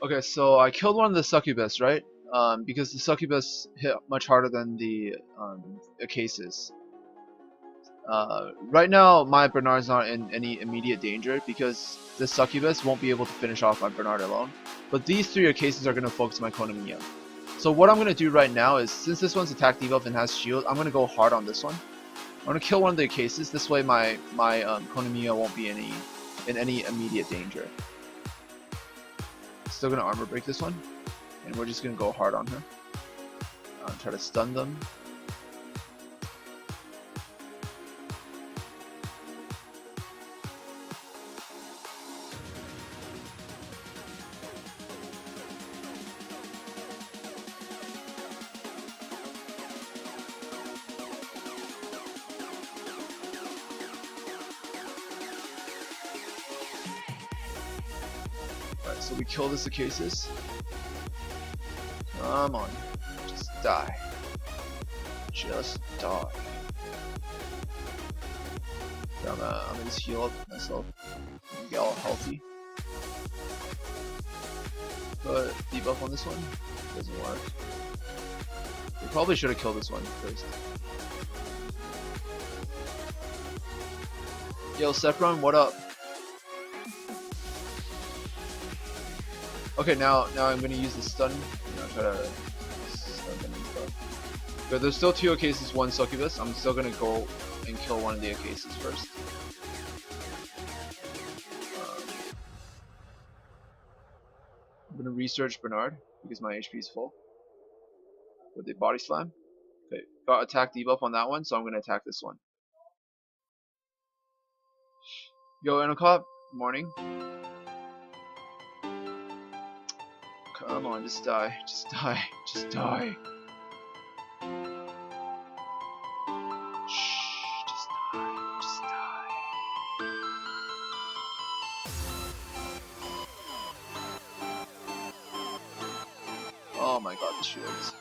Okay, so I killed one of the succubus, right? Because the succubus hit much harder than the cases. Right now, my Bernard's not in any immediate danger because the succubus won't be able to finish off my Bernard alone. But these three cases are going to focus my Konamiya. So what I'm going to do right now is, since this one's attack debuff and has shield, I'm going to go hard on this one. I'm going to kill one of the cases. This way my Konamiya won't be in any immediate danger. Still going to armor break this one. And we're just going to go hard on her. Try to stun them. Alright, so we kill this Acasis. Come on. Just die. Just die. I'm gonna just heal up myself. Get all healthy. But debuff on this one doesn't work. We probably should have killed this one first. Yo, Sepron, what up? Okay, now I'm gonna use the stun. Try to stun them and stuff. But there's still 2 Acasis, 1 Succubus. I'm still gonna go and kill one of the Acasis first. I'm gonna research Bernard because my HP is full. With the body slam. Okay, got attack debuff on that one, so I'm gonna attack this one. Yo, Enocop, morning. Come on, just die. Just die. Just die. Shh, just die. Just die. Oh my god, the shields.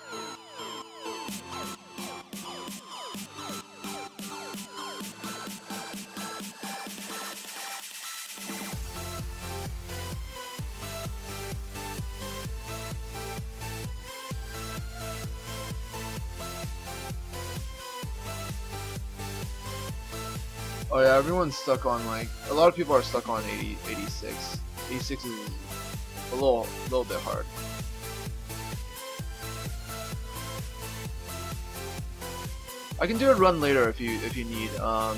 Oh yeah, everyone's stuck on like, a lot of people are stuck on 86. 86 is a little bit hard. I can do a run later if you need. I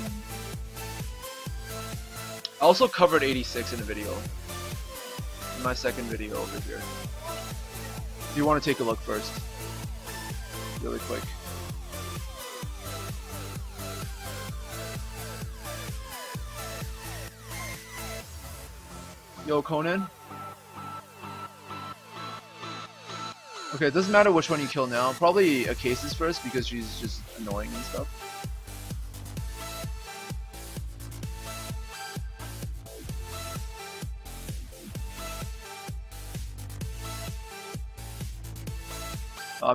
also covered 86 in a video. In my second video over here. If you want to take a look first. Really quick. Yo, Conan. Okay, it doesn't matter which one you kill now. Probably Acasis first because she's just annoying and stuff.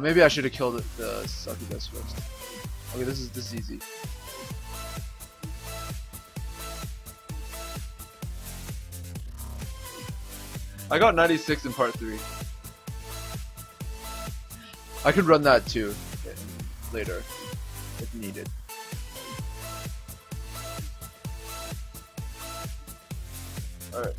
Maybe I should have killed the succubus first. Okay, this is easy. I got 96 in part 3. I could run that too later if needed. Alright.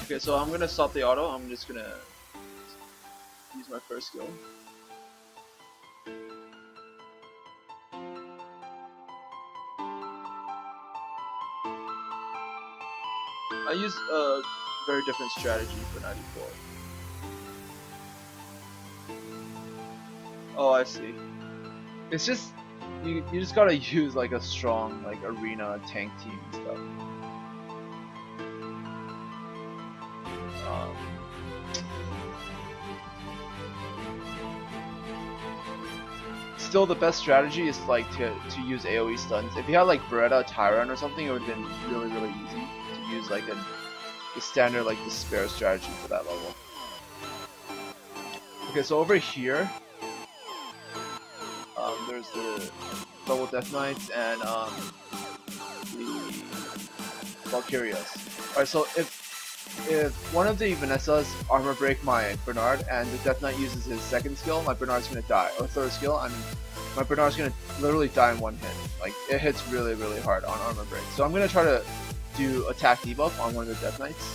Okay, so I'm gonna stop the auto. I'm just gonna use my first skill. I use a very different strategy for 94. Oh, I see. It's just you just gotta use like a strong like arena tank team and stuff. Still, the best strategy is like to use AoE stuns. If you had like Beretta, Tyrant, or something, it would have been really easy to use like the standard like despair strategy for that level. Okay, so over here, there's the double Death Knights and the Valkyrias. Alright, so if one of the Vanessas armor break my Bernard and the Death Knight uses his second skill, my Bernard's gonna die. Or third skill, my Bernard's gonna literally die in one hit. Like, it hits really, really hard on armor break. So I'm gonna try to do attack debuff on one of the Death Knights.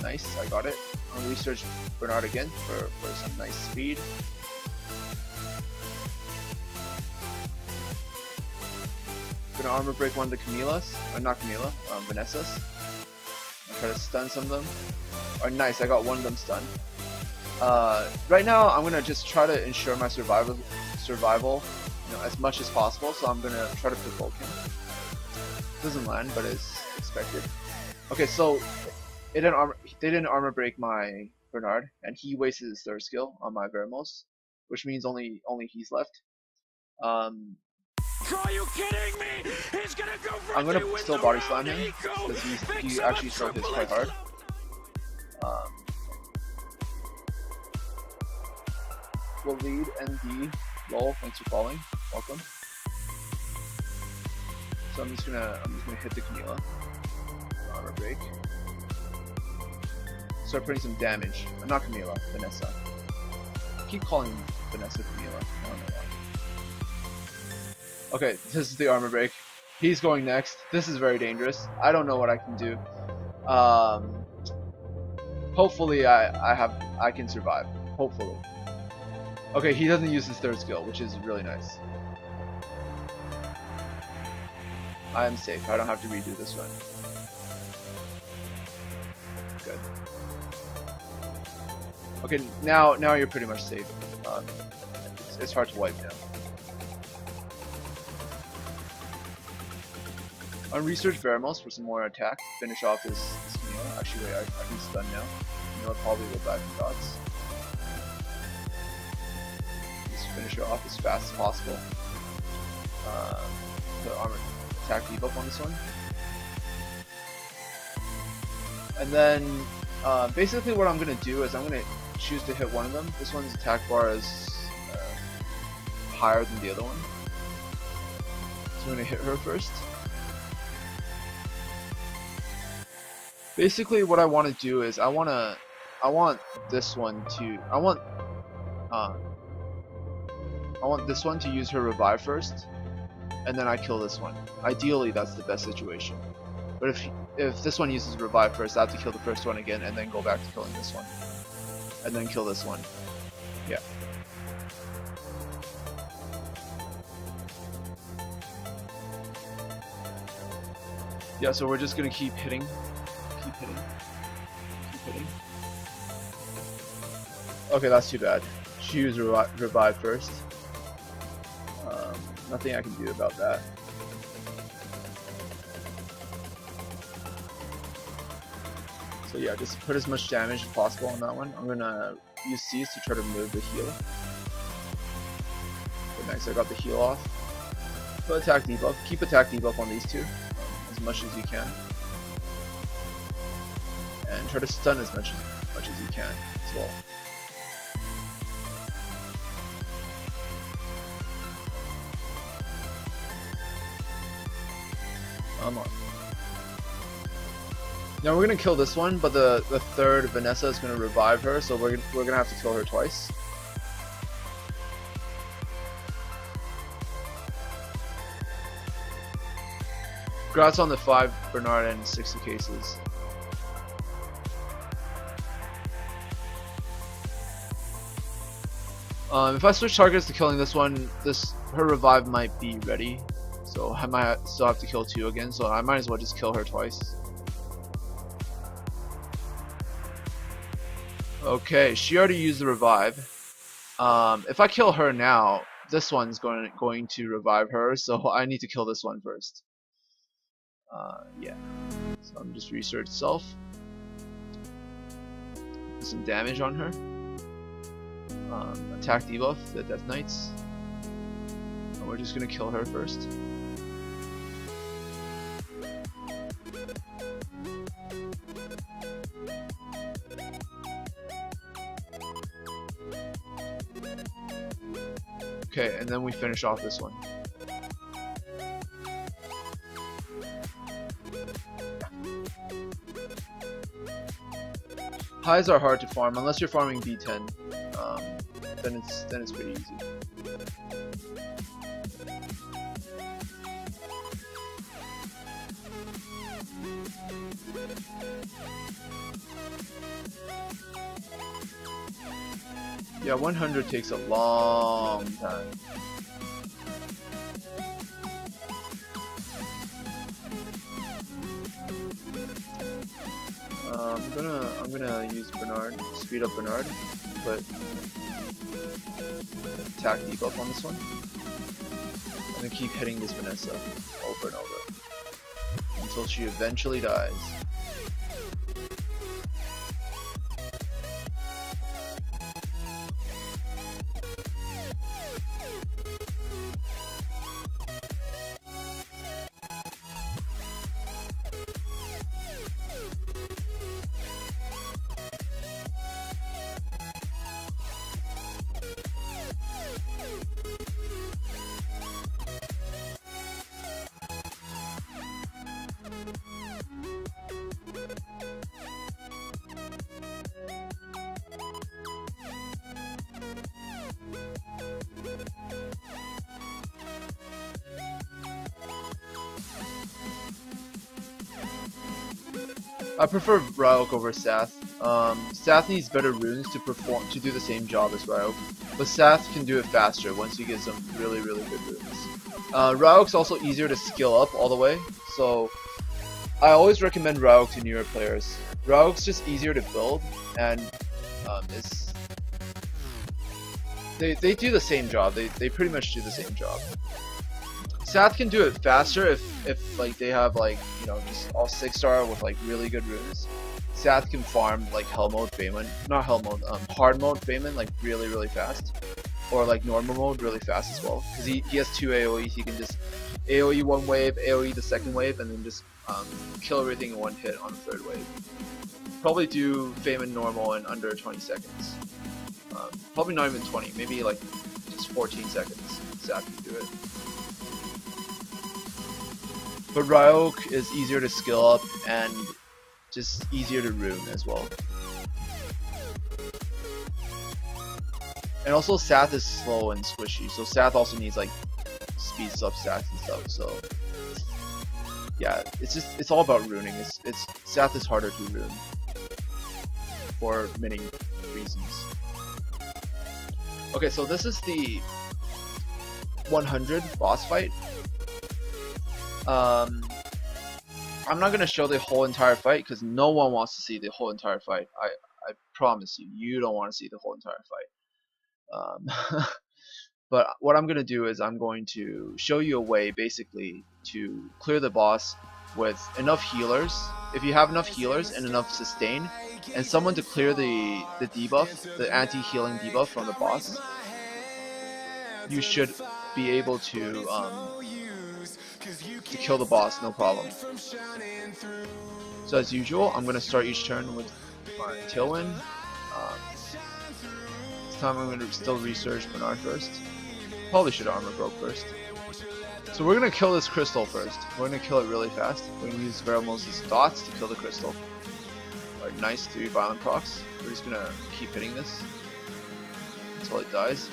Nice, I got it. I'll research Bernard again for some nice speed. Gonna armor break one of the Camillas, or not Camilla, Vanessas. I'll try to stun some of them. Or nice, I got one of them stunned. Right now, I'm gonna just try to ensure my survival, as much as possible. So I'm gonna try to provoke him. Doesn't land, but it's expected. Okay, so they didn't armor break my Bernard, and he wasted his third skill on my Vermos, which means only he's left. Are you kidding me? He's gonna go for I'm gonna still body slam him because he actually still hits quite hard. We'll lead ND. Lol, thanks for following. Welcome. So I'm just gonna hit the Camilla. Armor break. Start putting some damage. Not Camilla, Vanessa. I keep calling Vanessa Camilla. I don't know why. Okay, this is the armor break. He's going next. This is very dangerous. I don't know what I can do. Hopefully I can survive. Hopefully. Okay, he doesn't use his third skill, which is really nice. I am safe. I don't have to redo this run. Good. Okay, now you're pretty much safe. It's hard to wipe now. On research Vermos for some more attack. Finish off this Camilla. Actually, wait, I can stun now. Camilla probably will die from dots. Just finish her off as fast as possible. The armor attack debuff on this one. And then basically what I'm going to do is I'm going to choose to hit one of them. This one's attack bar is higher than the other one. So I'm going to hit her first. Basically what I want to do is I want this one to use her revive first, and then I kill this one. Ideally that's the best situation. But if this one uses revive first, I have to kill the first one again and then go back to killing this one. And then kill this one. Yeah. Yeah, so we're just gonna keep hitting. Keep hitting. Okay, that's too bad. She used revive first. Nothing I can do about that. So yeah, just put as much damage as possible on that one. I'm gonna use C's to try to move the heal. Okay, nice, I got the heal off. Put attack debuff. Keep attack debuff on these two as much as you can. And try to stun as much as you can as well. Come on. Now we're gonna kill this one, but the third Vanessa is gonna revive her, so we're gonna have to kill her twice. Congrats on the 5 Bernard and 60 cases. If I switch targets to killing this one, her revive might be ready, so I might still have to kill 2 again. So I might as well just kill her twice. Okay, she already used the revive. If I kill her now, this one's going to revive her, so I need to kill this one first. Yeah. So I'm just research self. Put some damage on her. Attack debuff the Death Knights. And we're just gonna kill her first. Okay, and then we finish off this one. Highs are hard to farm unless you're farming B10. Then it's pretty easy. Yeah, 100 takes a long time. I'm gonna use Bernard, speed up Bernard, but attack debuff on this one. I'm gonna keep hitting this Vanessa over and over until she eventually dies. I prefer Ryok over Sath. Sath needs better runes to do the same job as Ryok, but Sath can do it faster once you get some really good runes. Ryok's also easier to skill up all the way, so I always recommend Ryok to newer players. Ryok's just easier to build, and they do the same job. They pretty much do the same job. Sath can do it faster if like they have like, you know, just all 6-star with like really good runes. Sath can farm like hell mode Bayman, not hell mode, hard mode Bayman like really fast, or like normal mode really fast as well. Because he has 2 AOEs, he can just AOE one wave, AOE the second wave, and then just kill everything in one hit on the third wave. Probably do Bayman normal in under 20 seconds. Probably not even 20, maybe like just 14 seconds. Sath can do it. But Ryok is easier to skill up and just easier to rune as well. And also Sath is slow and squishy, so Sath also needs like speeds up stacks and stuff. So yeah, it's all about runing. Sath is harder to rune for many reasons. Okay, so this is the 100 boss fight. I'm not gonna show the whole entire fight because no one wants to see the whole entire fight. I promise you, you don't want to see the whole entire fight. But what I'm gonna do is I'm going to show you a way basically to clear the boss with enough healers. If you have enough healers and enough sustain, and someone to clear the debuff, the anti-healing debuff from the boss, you should be able to kill the boss, no problem. So as usual, I'm gonna start each turn with my Tailwind. This time I'm gonna still research Bernard first. Probably should armor broke first. So we're gonna kill this crystal first. We're gonna kill it really fast. We're gonna use Veromos' dots to kill the crystal. Alright, nice 3 violent procs. We're just gonna keep hitting this until it dies.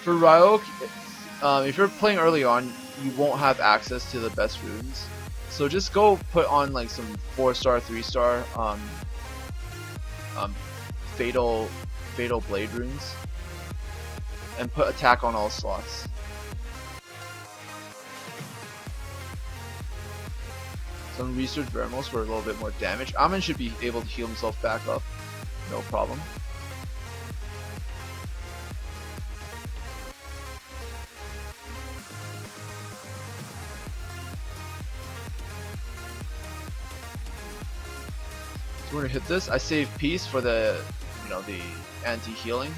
For Ryok, if you're playing early on, you won't have access to the best runes. So just go put on like some 4-star, 3-star fatal blade runes, and put attack on all slots. Some research Veromos for a little bit more damage. Amin should be able to heal himself back up, no problem. We're gonna hit this. I save peace for the, you know, the anti-healing.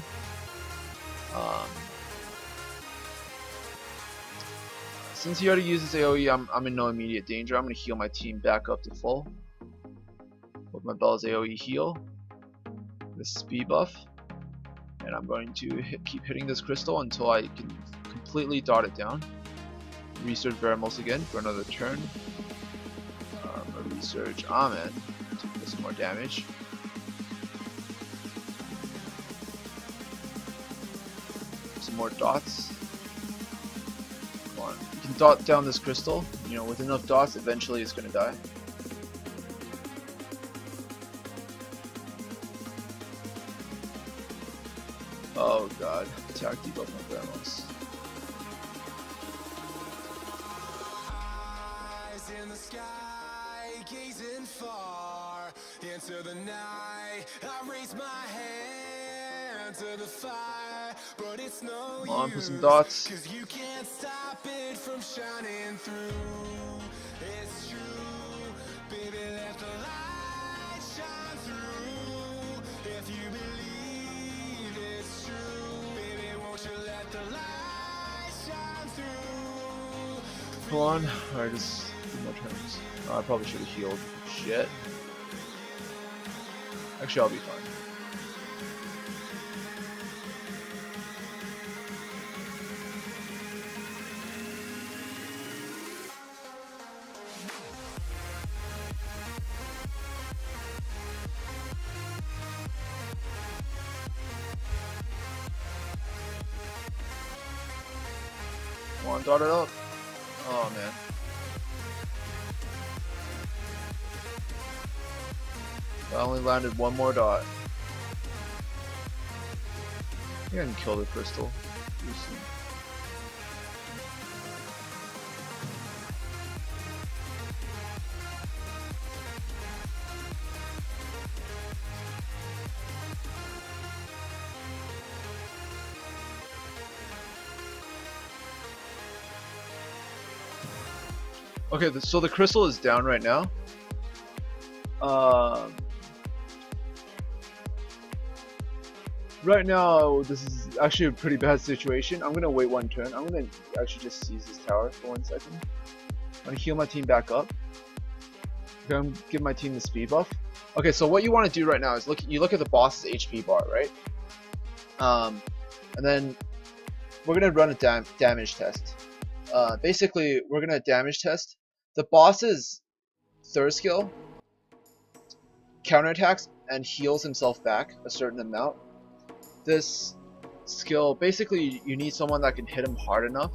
Since he already uses AOE, I'm in no immediate danger. I'm gonna heal my team back up to full with my Bella's AOE heal, the speed buff, and I'm going to keep hitting this crystal until I can completely dot it down. Research Veromos again for another turn. research Ahmed to put some more damage. Some more dots. Come on. You can dot down this crystal. You know, with enough dots, eventually it's gonna die. Oh god. Attack debuff on Thermos. In the sky, gazing far into the night. I raise my hand to the fire, but it's no use. Come on, put some dots. 'Cause you can't stop it from shining through. It's true, baby, let the light shine through. If you believe it's true, baby, won't you let the light shine through? Come on. Alright, just more turns. Oh, I probably should have healed. Shit. Actually, I'll be fine. Come on, dot it up. Oh man. I only landed one more dot. I think I can kill the crystal. Okay, so the crystal is down right now. Right now, this is actually a pretty bad situation. I'm gonna wait one turn. I'm gonna actually just seize this tower for 1 second. I'm gonna heal my team back up. I'm gonna give my team the speed buff. Okay, so what you want to do right now is you look at the boss's HP bar, right? And then we're gonna run a damage test. Basically, we're gonna damage test the boss's third skill, counterattacks and heals himself back a certain amount. This skill, basically you need someone that can hit him hard enough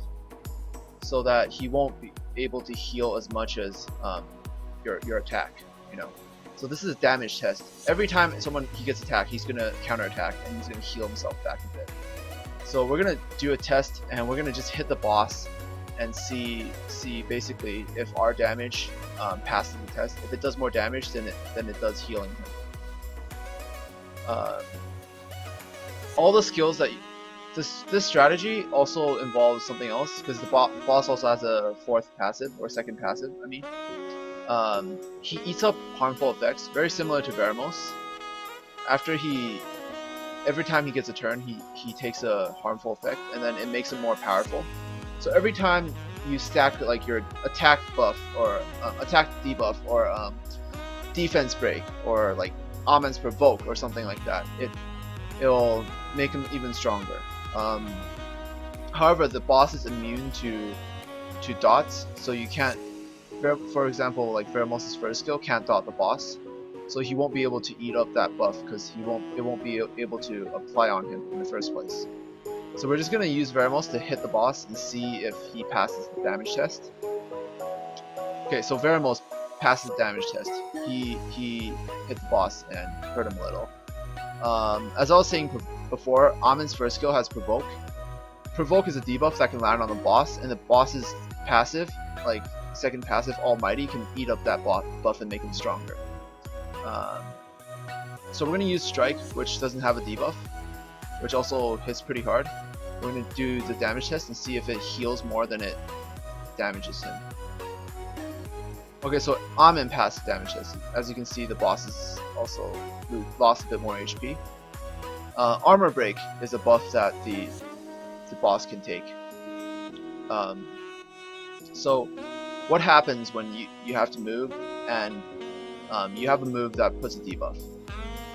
so that he won't be able to heal as much as your attack, you know. So this is a damage test. Every time he gets attacked, he's gonna counterattack and he's gonna heal himself back a bit. So we're gonna do a test and we're gonna just hit the boss and see basically if our damage passes the test. If it does more damage than it does healing him. All the skills that this strategy also involves something else, because the boss also has a fourth passive or second passive. I mean, he eats up harmful effects, very similar to Veramos. Every time he gets a turn, he takes a harmful effect, and then it makes him more powerful. So every time you stack like your attack buff or attack debuff or defense break or like Amen's provoke or something like that, it'll make him even stronger. However, the boss is immune to dots, so you can't. For example, like Veramos' first skill can't dot the boss, so he won't be able to eat up that buff because it won't be able to apply on him in the first place. So we're just gonna use Veramos to hit the boss and see if he passes the damage test. Okay, so Veramos passes the damage test. He hit the boss and hurt him a little. As I was saying before, Amen's first skill has Provoke. Provoke is a debuff that can land on the boss, and the boss's passive, like second passive, Almighty, can eat up that buff and make him stronger. So we're going to use Strike, which doesn't have a debuff, which also hits pretty hard. We're going to do the damage test and see if it heals more than it damages him. Okay, so Amen passed the damage test. As you can see, the boss has also lost a bit more HP. Armor Break is a buff that the boss can take. So what happens when you have to move and you have a move that puts a debuff?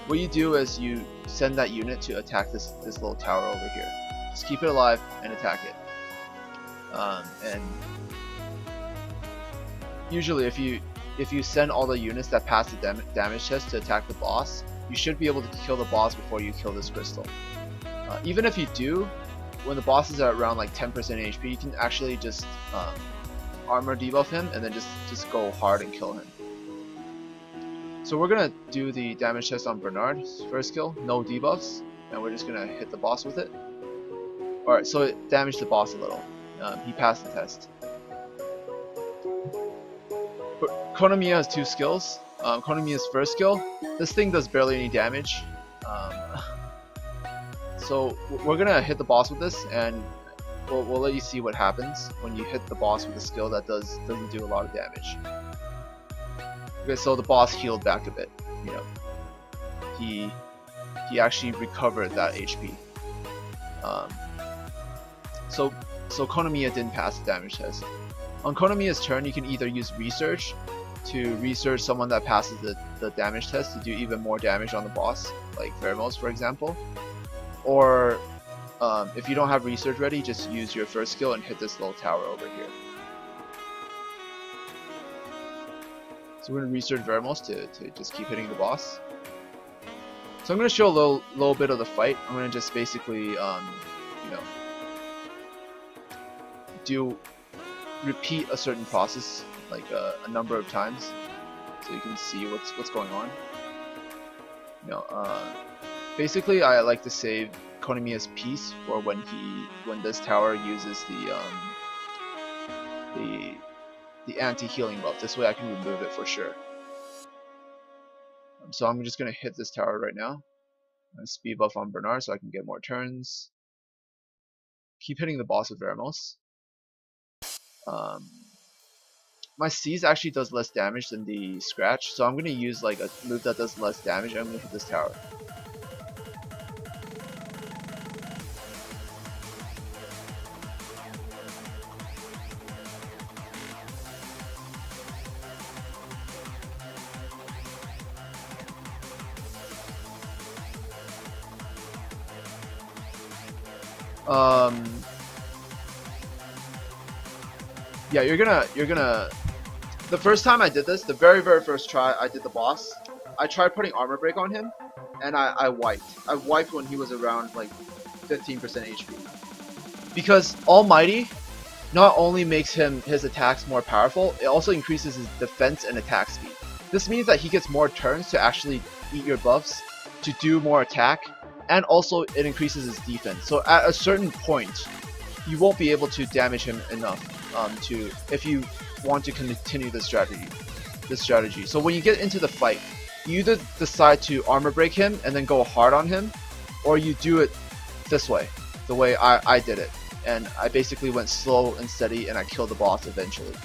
What you do is you send that unit to attack this little tower over here. Just keep it alive and attack it. And usually if you if you send all the units that pass the damage test to attack the boss, you should be able to kill the boss before you kill this crystal. Even if you do, when the boss is at around like 10% HP, you can actually just armor debuff him and then just go hard and kill him. So we're gonna do the damage test on Bernard's first kill, no debuffs, and we're just gonna hit the boss with it. Alright, so it damaged the boss a little. He passed the test. But Konamiya has 2 skills. Konamiya's first skill, this thing does barely any damage. So we're gonna hit the boss with this, and we'll let you see what happens when you hit the boss with a skill that doesn't do a lot of damage. Okay, so the boss healed back a bit. You know, he actually recovered that HP. So Konamiya didn't pass the damage test. On Konamiya's turn, you can either use research to research someone that passes the damage test to do even more damage on the boss, like Vermos for example. Or if you don't have research ready, just use your first skill and hit this little tower over here. So we're going to research Vermos to just keep hitting the boss. So I'm going to show a little bit of the fight. I'm going to just basically, you know, repeat a certain process like a number of times, so you can see what's going on. You know, basically I like to save Konamiya's piece for when this tower uses the anti-healing buff. This way I can remove it for sure. So I'm just gonna hit this tower right now. Speed buff on Bernard so I can get more turns. Keep hitting the boss with Vermos. My Seize actually does less damage than the Scratch, so I'm gonna use like a move that does less damage, and I'm gonna hit this tower. Yeah, you're gonna. The first time I did this, the very first try I did the boss, I tried putting armor break on him, and I wiped. I wiped when he was around like 15% HP. Because Almighty not only makes his attacks more powerful, it also increases his defense and attack speed. This means that he gets more turns to actually eat your buffs, to do more attack, and also it increases his defense. So at a certain point, you won't be able to damage him enough if you want to continue this strategy. So when you get into the fight, you either decide to armor break him and then go hard on him, or you do it this way, the way I did it. And I basically went slow and steady, and I killed the boss eventually.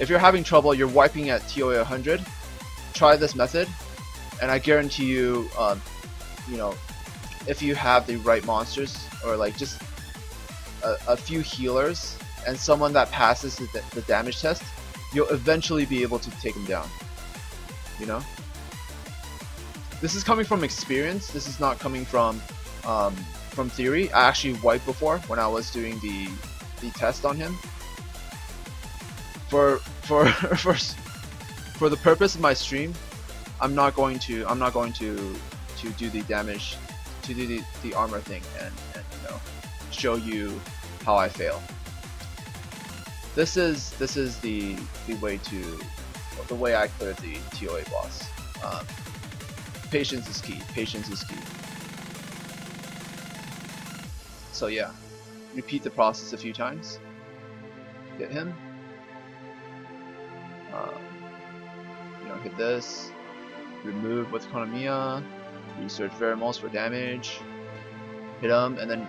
If you're having trouble, you're wiping at ToA 100, try this method, and I guarantee you, you know, if you have the right monsters, or like just a few healers, and someone that passes the damage test, you'll eventually be able to take him down. You know? This is coming from experience, this is not coming from theory. I actually wiped before when I was doing the test on him. For the purpose of my stream, I'm not going to do the damage, to do the armor thing and you know, show you how I fail. This is the way I cleared the ToA boss. Patience is key. Patience is key. So yeah, repeat the process a few times. Get him. You know, hit this. Remove with Konamiya. Research Vermos for damage. Hit him, and then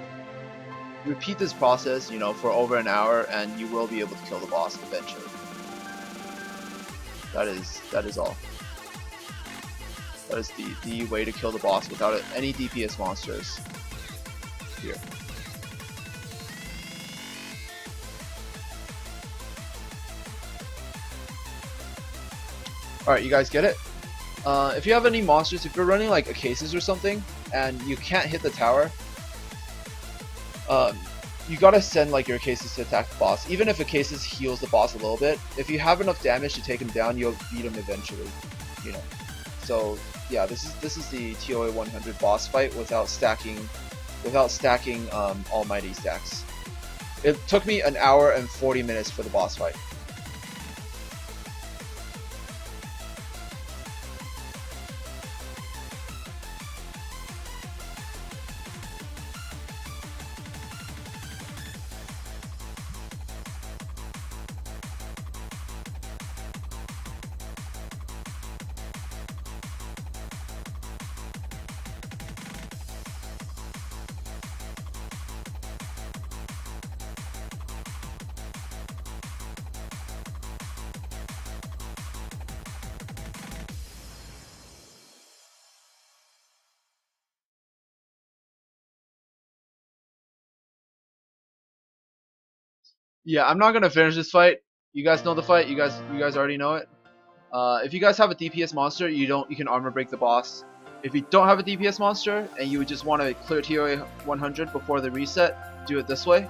repeat this process, you know, for over an hour, and you will be able to kill the boss eventually. That is all. That is the way to kill the boss without any DPS monsters here. Alright, you guys get it? If you have any monsters, if you're running like a cases or something, and you can't hit the tower, you gotta send like your cases to attack the boss. Even if a cases heals the boss a little bit, if you have enough damage to take him down, you'll beat him eventually. You know. So yeah, this is the ToA 100 boss fight without stacking almighty stacks. It took me an hour and 40 minutes for the boss fight. Yeah, I'm not gonna finish this fight. You guys know the fight. You guys already know it. If you guys have a DPS monster, you can armor break the boss. If you don't have a DPS monster and you just want to clear ToA 100 before the reset, do it this way.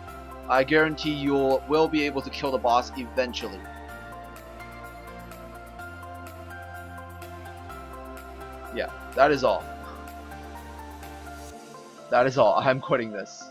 I guarantee you will be able to kill the boss eventually. Yeah, that is all. That is all. I'm quitting this.